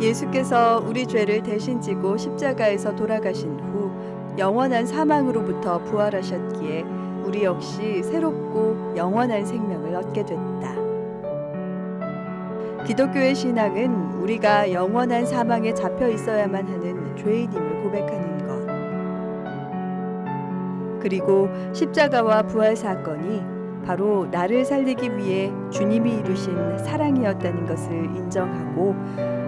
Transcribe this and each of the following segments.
예수께서 우리 죄를 대신 지고 십자가에서 돌아가신 후 영원한 사망으로부터 부활하셨기에 우리 역시 새롭고 영원한 생명을 얻게 됐다. 기독교의 신앙은 우리가 영원한 사망에 잡혀 있어야만 하는 죄인임을 고백하는 것, 그리고 십자가와 부활 사건이 바로 나를 살리기 위해 주님이 이루신 사랑이었다는 것을 인정하고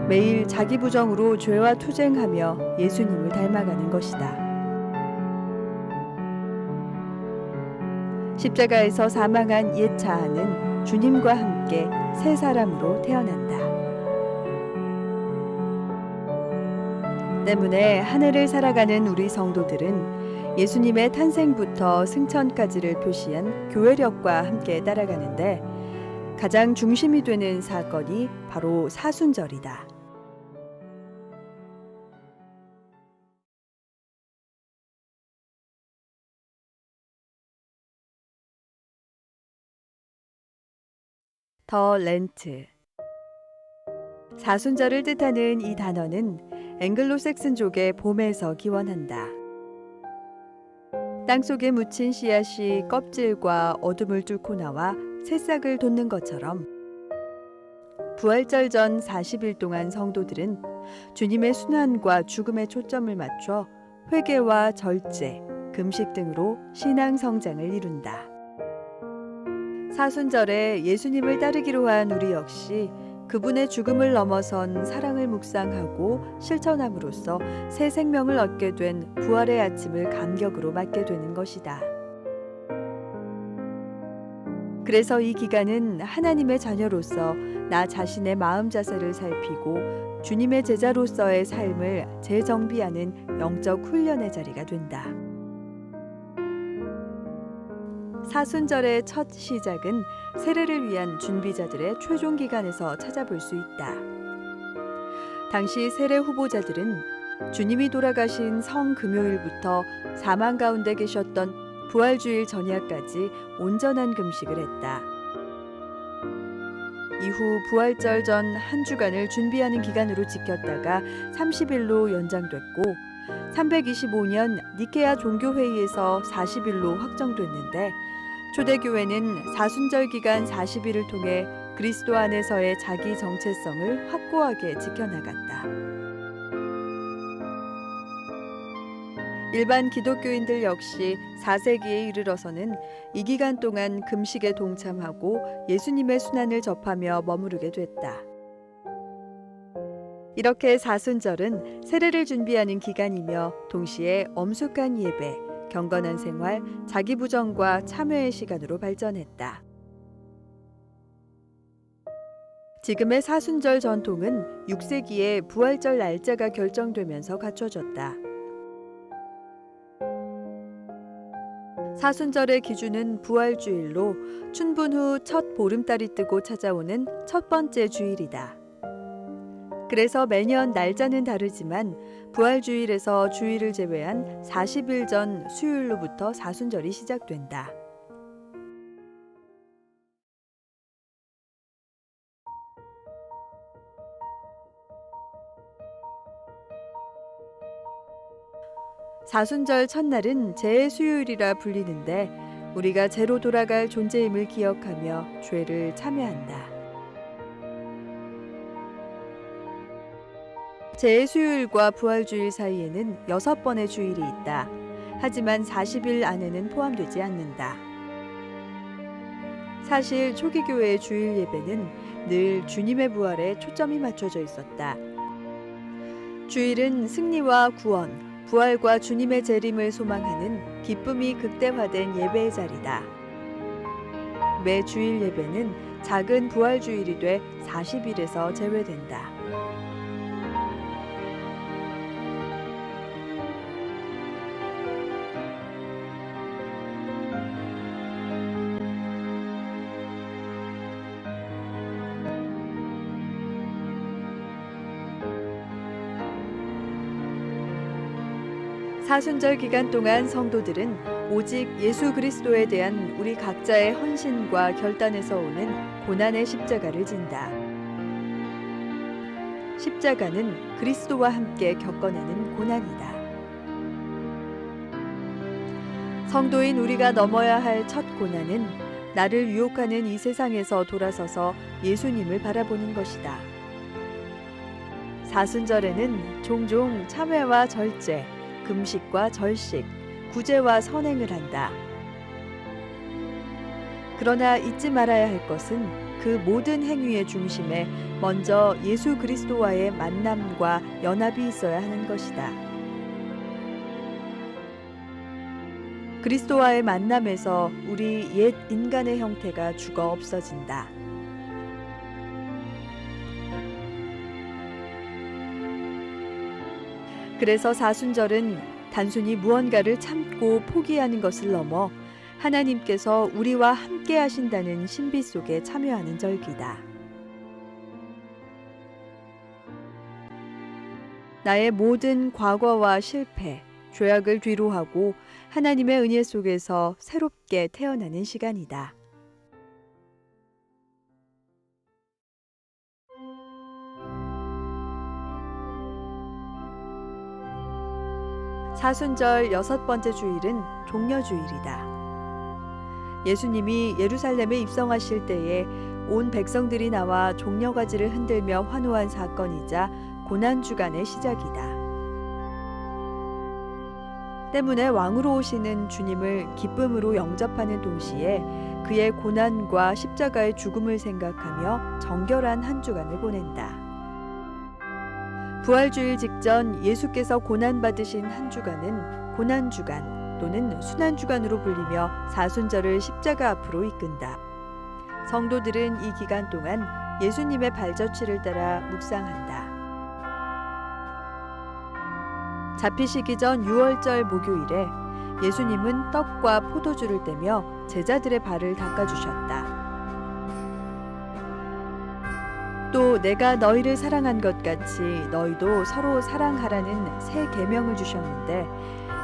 매일 자기 부정으로 죄와 투쟁하며 예수님을 닮아가는 것이다. 십자가에서 사망한 옛 자아는 주님과 함께 새 사람으로 태어난다. 때문에 한 해를 살아가는 우리 성도들은 예수님의 탄생부터 승천까지를 표시한 교회력과 함께 따라가는데 가장 중심이 되는 사건이 바로 사순절이다. 더 렌트. 사순절을 뜻하는 이 단어는 앵글로색슨족의 봄에서 기원한다. 땅속에 묻힌 씨앗이 껍질과 어둠을 뚫고 나와 새싹을 돋는 것처럼 부활절 전 40일 동안 성도들은 주님의 순환과 죽음에 초점을 맞춰 회개와 절제, 금식 등으로 신앙 성장을 이룬다. 사순절에 예수님을 따르기로 한 우리 역시 그분의 죽음을 넘어선 사랑을 묵상하고 실천함으로써 새 생명을 얻게 된 부활의 아침을 감격으로 맞게 되는 것이다. 그래서 이 기간은 하나님의 자녀로서 나 자신의 마음 자세를 살피고 주님의 제자로서의 삶을 재정비하는 영적 훈련의 자리가 된다. 사순절의 첫 시작은 세례를 위한 준비자들의 최종 기간에서 찾아볼 수 있다. 당시 세례 후보자들은 주님이 돌아가신 성금요일부터 사망 가운데 계셨던 부활주일 전야까지 온전한 금식을 했다. 이후 부활절 전 한 주간을 준비하는 기간으로 지켰다가 30일로 연장됐고 325년 니케아 종교회의에서 40일로 확정됐는데 초대교회는 사순절 기간 40일을 통해 그리스도 안에서의 자기 정체성을 확고하게 지켜나갔다. 일반 기독교인들 역시 4세기에 이르러서는 이 기간 동안 금식에 동참하고 예수님의 순환을 접하며 머무르게 됐다. 이렇게 사순절은 세례를 준비하는 기간이며 동시에 엄숙한 예배, 경건한 생활, 자기 부정과 참회의 시간으로 발전했다. 지금의 사순절 전통은 6세기에 부활절 날짜가 결정되면서 갖춰졌다. 사순절의 기준은 부활주일로 춘분 후 첫 보름달이 뜨고 찾아오는 첫 번째 주일이다. 그래서 매년 날짜는 다르지만 부활주일에서 주일을 제외한 40일 전 수요일로부터 사순절이 시작된다. 사순절 첫날은 재의 수요일이라 불리는데 우리가 재로 돌아갈 존재임을 기억하며 죄를 참회한다. 재의 수요일과 부활주일 사이에는 6번의 주일이 있다. 하지만 40일 안에는 포함되지 않는다. 사실 초기 교회의 주일 예배는 늘 주님의 부활에 초점이 맞춰져 있었다. 주일은 승리와 구원, 부활과 주님의 재림을 소망하는 기쁨이 극대화된 예배의 자리다. 매 주일 예배는 작은 부활주일이 돼 40일에서 제외된다. 사순절 기간 동안 성도들은 오직 예수 그리스도에 대한 우리 각자의 헌신과 결단에서 오는 고난의 십자가를 진다. 십자가는 그리스도와 함께 겪어내는 고난이다. 성도인 우리가 넘어야 할 첫 고난은 나를 유혹하는 이 세상에서 돌아서서 예수님을 바라보는 것이다. 사순절에는 종종 참회와 절제, 금식과 절식, 구제와 선행을 한다. 그러나 잊지 말아야 할 것은 그 모든 행위의 중심에 먼저 예수 그리스도와의 만남과 연합이 있어야 하는 것이다. 그리스도와의 만남에서 우리 옛 인간의 형태가 죽어 없어진다. 그래서 사순절은 단순히 무언가를 참고 포기하는 것을 넘어 하나님께서 우리와 함께 하신다는 신비 속에 참여하는 절기다. 나의 모든 과거와 실패, 죄악을 뒤로하고 하나님의 은혜 속에서 새롭게 태어나는 시간이다. 사순절 6번째 주일은 종려주일이다. 예수님이 예루살렘에 입성하실 때에 온 백성들이 나와 종려가지를 흔들며 환호한 사건이자 고난주간의 시작이다. 때문에 왕으로 오시는 주님을 기쁨으로 영접하는 동시에 그의 고난과 십자가의 죽음을 생각하며 정결한 한 주간을 보낸다. 부활주일 직전 예수께서 고난받으신 한 주간은 고난주간 또는 순환주간으로 불리며 사순절을 십자가 앞으로 이끈다. 성도들은 이 기간 동안 예수님의 발자취를 따라 묵상한다. 잡히시기 전 유월절 목요일에 예수님은 떡과 포도주를 떼며 제자들의 발을 닦아주셨다. 또 내가 너희를 사랑한 것 같이 너희도 서로 사랑하라는 새 계명을 주셨는데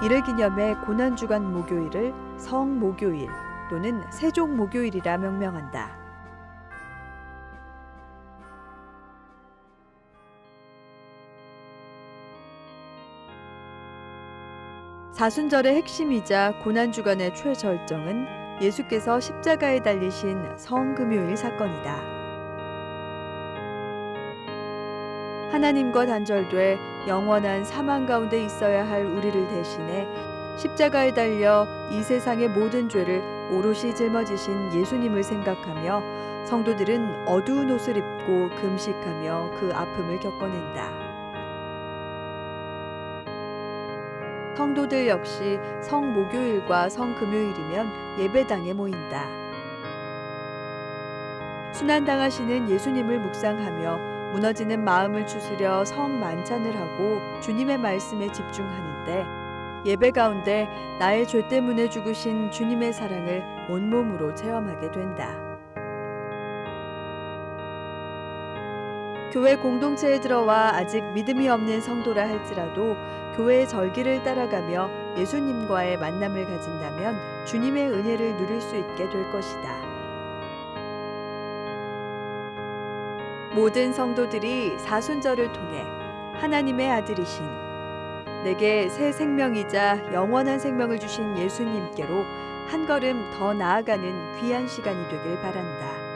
이를 기념해 고난주간 목요일을 성목요일 또는 세종목요일이라 명명한다. 사순절의 핵심이자 고난주간의 최절정은 예수께서 십자가에 달리신 성금요일 사건이다. 하나님과 단절돼 영원한 사망 가운데 있어야 할 우리를 대신해 십자가에 달려 이 세상의 모든 죄를 오롯이 짊어지신 예수님을 생각하며 성도들은 어두운 옷을 입고 금식하며 그 아픔을 겪어낸다. 성도들 역시 성목요일과 성금요일이면 예배당에 모인다. 순환당하시는 예수님을 묵상하며 무너지는 마음을 추스려 성만찬을 하고 주님의 말씀에 집중하는데 예배 가운데 나의 죄 때문에 죽으신 주님의 사랑을 온몸으로 체험하게 된다. 교회 공동체에 들어와 아직 믿음이 없는 성도라 할지라도 교회의 절기를 따라가며 예수님과의 만남을 가진다면 주님의 은혜를 누릴 수 있게 될 것이다. 모든 성도들이 사순절을 통해 하나님의 아들이신 내게 새 생명이자 영원한 생명을 주신 예수님께로 한 걸음 더 나아가는 귀한 시간이 되길 바란다.